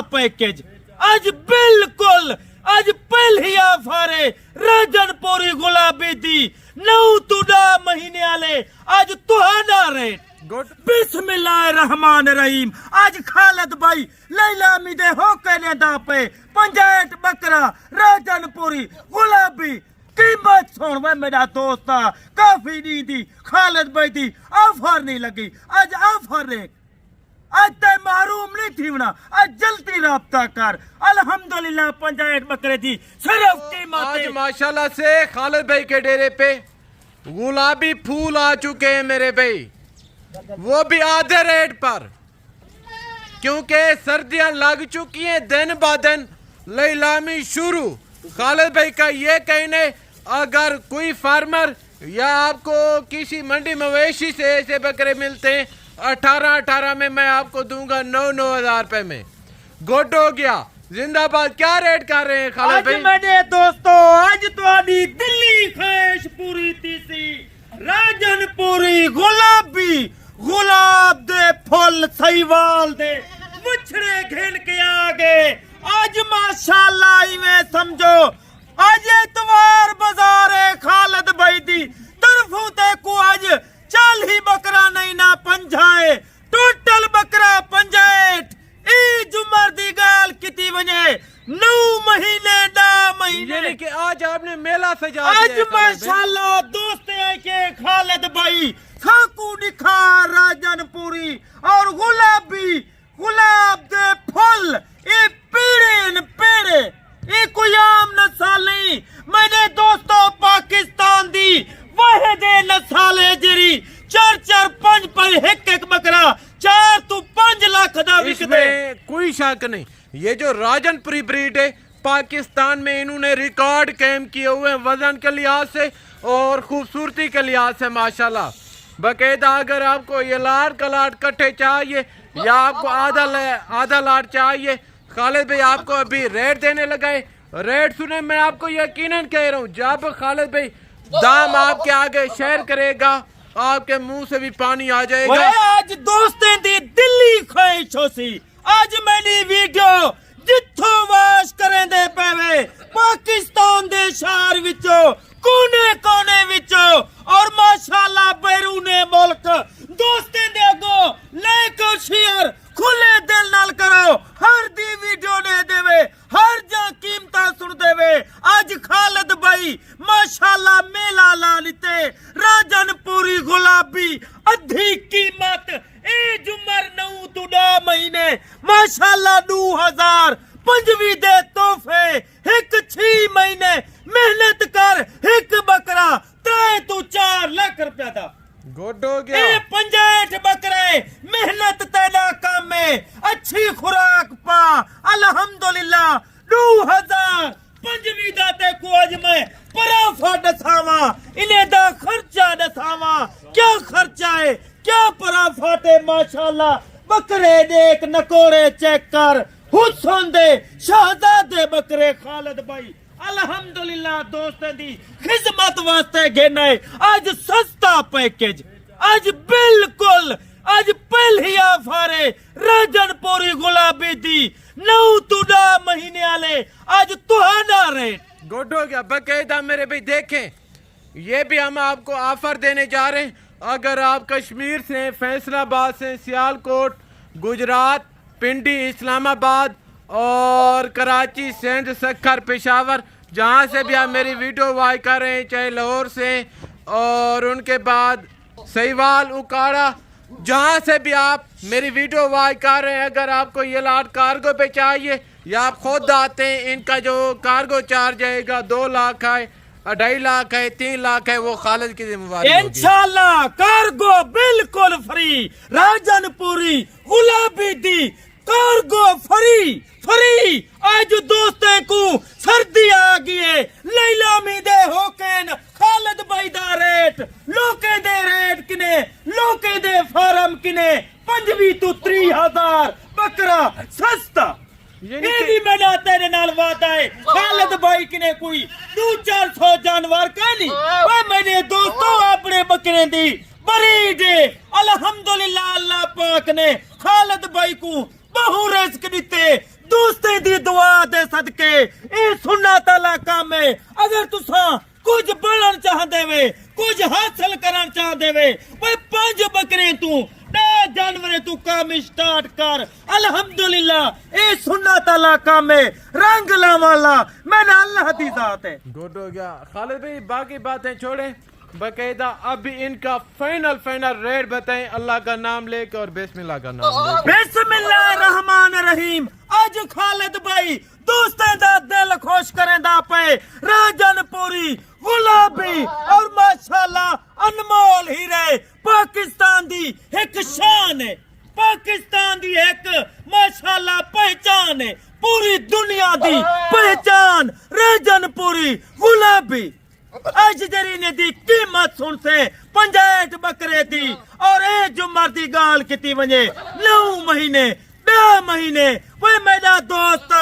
Package आज बिल्कुल आज पहली फारे राजनपुरी गुलाबी दी 9 महीने आले आज तुहाना रेट बिस्मिल्लाहिर्रहमानिर्रहीम आज खालिद भाई लैलामी दे होके ने दा पे 65 बकरा राजनपुरी गुलाबी कीमत सुन वे मेरा दोस्ता काफी नहीं दी खालिद भाई दी ऑफर नहीं लगी आज ऑफर है आज ते मारूम नहीं थी ना आज जल्दी राब्ता कर अल्हम्दुलिल्लाह 65 बकरे दी सिर्फ कीमत आज माशाल्लाह से खालिद भाई के डेरे पे गुलाबी फूल आ चुके हैं मेरे भाई, वो भी आधे रेट पर, क्योंकि सर्दियां लग चुकी हैं। दिन ब दिन नीलामी शुरू। खालिद भाई का ये कहने अगर कोई फार्मर या आपको किसी मंडी मवेशी से ऐसे बकरे मिलते हैं 18 में मैं आपको दूंगा 9 हजार रुपए में। गुड हो गया, जिंदाबाद। क्या रेट कर रहे हैं खालिद भाई? मैंने दोस्तों आज तुम्हारी दिल्ली ख्वाहिश पूरी तीसी राजनपुरी गुलाबी गुलाब दे फुल सहीवाल दे मुछड़े घेन के आगे आज माशाल्लाह इवें समझो आज इतवार बाजार है खालिद भाई दी तरफों ते को आज 40 बकरा नहीं ना 50 टोटल बकरा 65 ई जुमर दी गाल किती वने 9 महीने 10 महीने यानी कि आज आपने मेला सजा आज माशाल्लाह दोस्त है के खालिद भाई खाकू दिखा राजनपुरी और गुलाबी गुलाब दे फुल ए पेड़े ए कोई आम नस्ल नहीं। मैंने दोस्तों पाकिस्तान दी वह दे नस्ल है जेरी 4-5 एक बकरा 4 तो 5 लाख दा विकदे। कोई शक नहीं, ये जो राजनपुरी ब्रीड है पाकिस्तान में इन्होंने रिकॉर्ड कायम किए हुए हैं वजन के लिहाज से और खूबसूरती के लिहाज से माशाल्लाह। बकायदा अगर आपको ये लाट का लाट कट्ठे चाहिए या आपको आधा लाट चाहिए, खालिद भाई आपको अभी रेट देने लगाए। रेट सुने, मैं आपको यकीनन कह रहा हूँ जब खालिद भाई दाम आपके आगे शेयर करेगा आपके मुंह से भी पानी आ जाएगा। आज दोस्तें दी दिल्ली ख्वाहिश होसी आज मैंने वीडियो जिथों वाश करें दे पेवे पाकिस्तान दे शहर विचों कोने विचों और माशाल्लाह बैरूने मुल्क दोस्तें दे अगो लेको शेयर खुले दिल नाल करो। हर दी वीडियो ने देवे हर जा कीमता सुन देवे। आज खालिद भाई माशाल्लाह मेला ला लिते राजनपुरी गुलाबी अधी कीमत ए जुमर 9 महीने माशाल्लाह 2000 पंजवी दे तोहफे एक 6 महीने मेहनत कर एक बकरा 3 तो 4 लाख रुपया दा गुड हो गया। 65 बकरे मेहनत तेरा काम में अच्छी खुराक पा अल्हम्दुलिल्लाह 2000 पंजवी दाते को आज मैं पराफा दसावा इन्हें दा खर्चा दसावा क्या खर्चा है क्या पराफाटे माशाल्लाह बकरे देख नकोरे चेक कर हुसन दे शहजादे बकरे खालिद भाई अल्हम्दुलिल्लाह दोस्तों दी खिदमत वास्ते घेना है आज सस्ता पैकेज आज बिल्कुल आज पहली फारे राजनपुरी गुलाबी दी 9 महीने आले आज तुहाना रेट। गुड हो गया। बकायदा मेरे भाई देखें, ये भी हम आपको ऑफर देने जा रहे हैं। अगर आप कश्मीर से, फैसलाबाद से, सियालकोट, गुजरात, पिंडी, इस्लामाबाद और कराची, सिंध, सक्खर, पेशावर, जहाँ से भी आप मेरी वीडियो वॉच कर रहे हैं, चाहे लाहौर से और उनके बाद सहीवाल, उकाड़ा, जहाँ से भी आप मेरी वीडियो वॉच कर रहे हैं, अगर आपको ये लाट कार्गो पे चाहिए या आप खुद आते हैं, इनका जो कार्गो चार्ज आएगा 2 लाख है, 2.5 लाख है, 3 लाख है, वो खालिद की जिम्मेवारी होगी। इंशाल्लाह कार्गो बिल्कुल फ्री राजनपुरी गुलाबी दी कार्गो फ्री आज दोस्तों को सर्दी आ गई है नीलामी दे होकेन खालिद भाई दा रेट लोके दे रेट किने लोके दे फार्म किने 25 तो 3000 बकरा सस्ता ये मैंने तेरे नाल वादा है खालिद भाई किने कोई 200-400 जानवर का नहीं भाई मैंने दोस्तों अपने बकरे दी बड़ी दे अल्हम्दुलिल्लाह अल्लाह पाक ने खालिद भाई को बहु रिस्क दिते दोस्तें दी दुआ दे सदके ए सुन्नत अल्लाह काम है। अगर तुसा कुछ बनना चाहते वे कुछ हासिल करना चाहते वे भाई 5 बकरे तू 10 जानवर तू काम स्टार्ट कर। अल्हम्दुलिल्लाह ए सुन्नत अल्लाह काम है रंग लावाला मैंने अल्लाह दी जात है। गुड हो गया खालिद भाई, बाकी बातें छोड़े बकायदा अभी इनका फाइनल रेट बताएं अल्लाह का नाम लेके और बिस्मिल्लाह का नाम लेके। बिस्मिल्लाहिर्रहमानिर्रहीम। आज खालिद भाई दोस्तें दा दिल खुश करेंदा पे राजनपुरी गुलाबी और माशाल्लाह अनमोल हीरे पाकिस्तान दी एक शान है, पाकिस्तान दी एक माशाल्लाह पहचान है, पूरी दुनिया दी पहचान राजनपुरी गुलाबी। आज जरी ने दी कीमत सुन से 65 बकरे दी और ए जुमर दी गाल किती वने 9 महीने 10 महीने वे मेरा दोस्त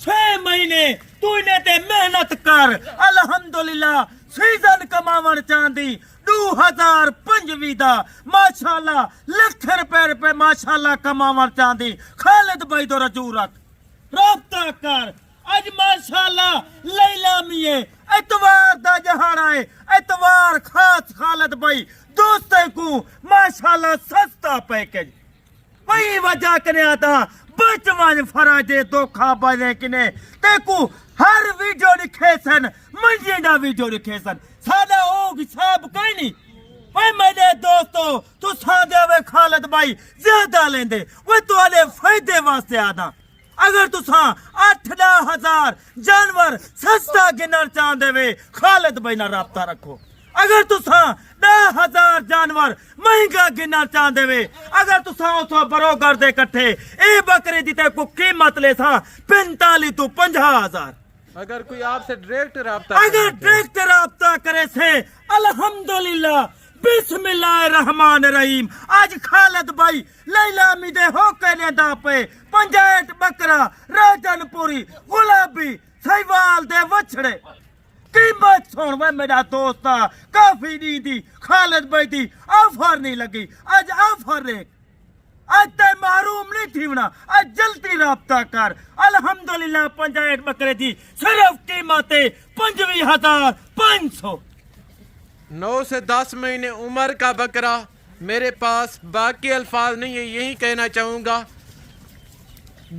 6 महीने तू ने ते मेहनत कर। अल्हम्दुलिल्लाह सीजन कमावन चांदी 2025 दा माशाल्लाह लाख रुपए माशाल्लाह कमावन चांदी। खालिद भाई तो रजू रख राब्ता कर। आज माशाल्लाह लैलामी है एतवार दा जहाड़ा है एतवार खास खालिद भाई दोस्तों को माशाल्लाह सस्ता पैकेज वही वजह कने आता बचवन फराजे धोखा बने किने तेकू हर वीडियो लिखे सन मंजे दा वीडियो लिखे सन सादा ओ हिसाब कोई नहीं। वे मेरे दोस्तों तू सादे वे खालिद भाई ज्यादा लेंदे वे तुहाडे फायदे वास्ते आदा। अगर तुसा 8-10 हजार जानवर सस्ता गिनना चाहते वे खालिद भाई ना राब्ता रखो। अगर तुसा 10 हजार जानवर महंगा गिनना चाहते वे अगर तुसा उतो बरोगर दे कट्ठे ए बकरे दी ते को कीमत ले सा 45 तो 50 हजार। अगर कोई आपसे डायरेक्ट राब्ता अगर डायरेक्ट राब्ता करे से अल्हम्दुलिल्लाह बिस्मिल्लाहिर्रहमानिर्रहीम। आज खालिद भाई लैलामी दे हो कहने दा पे 65 बकरा राजनपुरी गुलाबी सहीवाल दे वछड़े कीमत सुन वे मेरा दोस्त काफी नहीं दी खालिद भाई दी ऑफर नहीं लगी। आज ऑफर ले आज ते मारूम नहीं थी वना आज जल्दी राब्ता कर। अल्हम्दुलिल्लाह 65 बकरे दी सिर्फ कीमत 25,500। 9 से 10 महीने उम्र का बकरा मेरे पास बाकी अल्फाज नहीं है, यही कहना चाहूँगा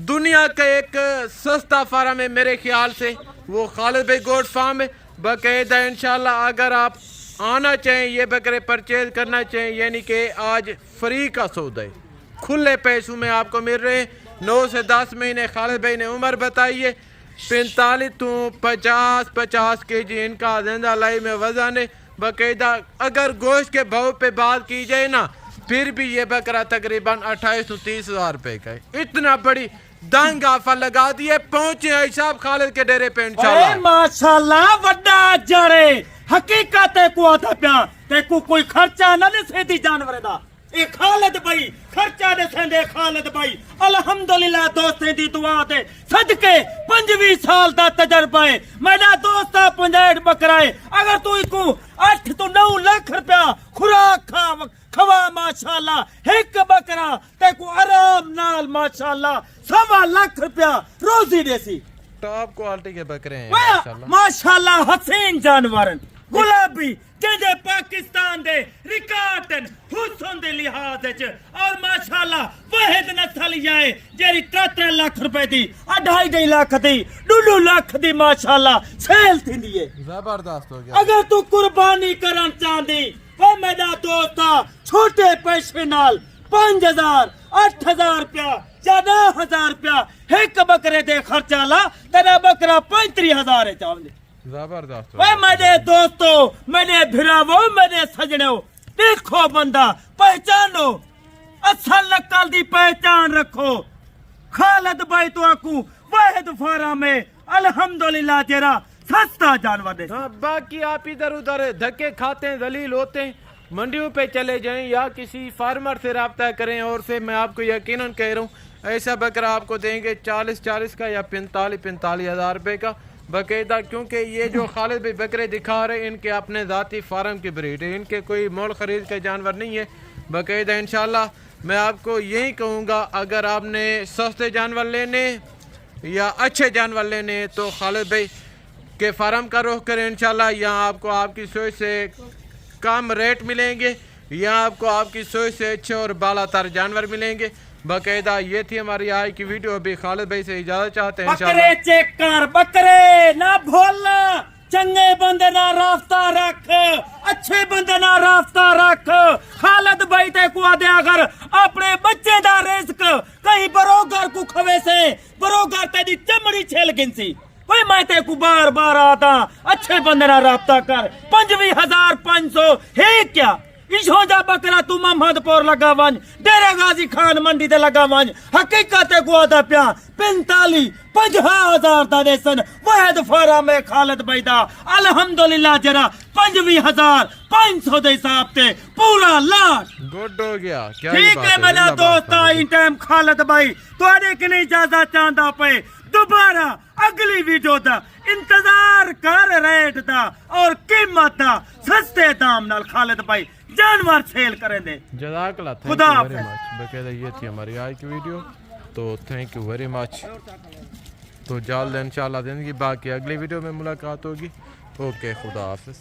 दुनिया का एक सस्ता फार्म है मेरे ख्याल से वो खालिद भाई गोट फार्म है। बाकायदा इंशाल्लाह अगर आप आना चाहें ये बकरे परचेज करना चाहें यानी कि आज फ्री का सौदा है खुले पैसों में आपको मिल रहे हैं। 9 से 10 महीने खालिद भाई ने उम्र बताई है 45 तो 50 kg इनका जिंदा लाई में वजन है। बाकायदा अगर गोश्त के भाव पे बात की जाए ना फिर भी ये बकरा तकरीबन 28 से 30 हजार रुपए का है। इतना बड़ी दंग ऑफर लगा दिए पहुंचे भाई साहब खालिद के डेरे पे इंशाल्लाह। माशाल्लाह वड्डा जड़े हकीकत को आता प्या तेको कोई खर्चा ना दे सेदी जानवर दा ए खालिद भाई खर्चा दे सेंदे खालिद भाई अल्हम्दुलिल्लाह दोस्तें दी दुआ दे सदके 25 साल दा तजर्बा है मेरा दोस्त 65 बकरा है। अगर तू इको 8 तो 9 लाख रुपया खुराक खवा माशाल्लाह एक बकरा तेको आराम नाल माशाल्लाह 1.25 लाख रुपया रोजी देसी टॉप क्वालिटी के बकरे हैं माशाल्लाह माशाल्लाह हसीन जानवर गुलाबी जेदे पाकिस्तान दे रिकॉर्ड हुसन दे लिहाज च और माशाल्लाह वाहिद नस्ल जाए जेरी 4 लाख रुपए दी 2.5 लाख दी 2 लाख दी माशाल्लाह सेल थींदी है जबरदस्त हो गया। अगर तू कुर्बानी करन चाहंदी ओ मेरा दोस्ता छोटे पैसे नाल 5000 8000 रुपया या 9000 रुपया एक बकरे दे खर्चा ला तेरा बकरा 35,000 है चावले जबरदस्त। वे मेरे दोस्तों मेरे भिरावो मेरे सजनों देखो बंदा पहचानो असल नकल दी पहचान रखो। खालिद भाई तो आकू वाहिद फार्म में अल्हम्दुलिल्लाह तेरा सस्ता जानवर दे। हाँ बाकी आप इधर उधर धक्के खाते हैं जलील होते हैं मंडियों पे चले जाएं या किसी फार्मर से रब्ता करें और से मैं आपको यकीनन कह रहा हूँ ऐसा बकरा आपको देंगे 40 का या 45 हजार रुपये का बाकायदा। क्योंकि ये जो खालिद भाई बकरे दिखा रहे हैं इनके अपने ज़ाती फार्म की ब्रीड है, इनके कोई मोल खरीद के जानवर नहीं है। बाकायदा इंशाल्लाह मैं आपको यही कहूँगा, अगर आपने सस्ते जानवर लेने या अच्छे जानवर लेने तो खालिद भाई के फार्म का रुख करें। इंशाल्लाह यहाँ आपको आपकी सोच से कम रेट मिलेंगे, यहाँ आपको आपकी सोच से अच्छे और बालातर जानवर मिलेंगे। बाकायदा ये थी हमारी आज की वीडियो। अभी खालिद भाई से इजाजत चाहते हैं। बकरे चेक कर, बकरे ना भूलना, चंगे बंदे ना रास्ता रख, अच्छे बंदे ना रास्ता रख। खालिद भाई ते को आदे अगर अपने बच्चे दा रिस्क कहीं बरोगर को खवे से बरोगर तेरी चमड़ी छेल गिनसी। भाई मैं ते को बार बार आता, अच्छे बंदे ना रास्ता कर। 25,500 है क्या इशो जा बकरा तू मोहम्मदपुर लगा वंज, डेरे गाजी खान मंडी ते लगा वंज। हकीकत को आदा प्या 45,50,000 दा देसन वहद फारा में खालिद भाई दा अल्हम्दुलिल्लाह जरा 25,500 दे हिसाब ते पूरा लाट गुड हो गया। क्या ठीक है मेरा दोस्त, इन टाइम खालिद भाई तुहाडे कने इजाजत चाहता पे दोबारा अगली वीडियो दा इंतजार कर, रेट दा और कीमत दा सस्ते दाम नाल खालिद भाई जानवर सेल करें दे। जज़ाकल्लाह, खुदा थैंक यू वेरी मच। बकायदा ये थी हमारी आज की वीडियो, तो थैंक यू वेरी मच। तो जल्द इंशाल्लाह जिंदगी बाकी अगली वीडियो में मुलाकात होगी। ओके, खुदा हाफिज़।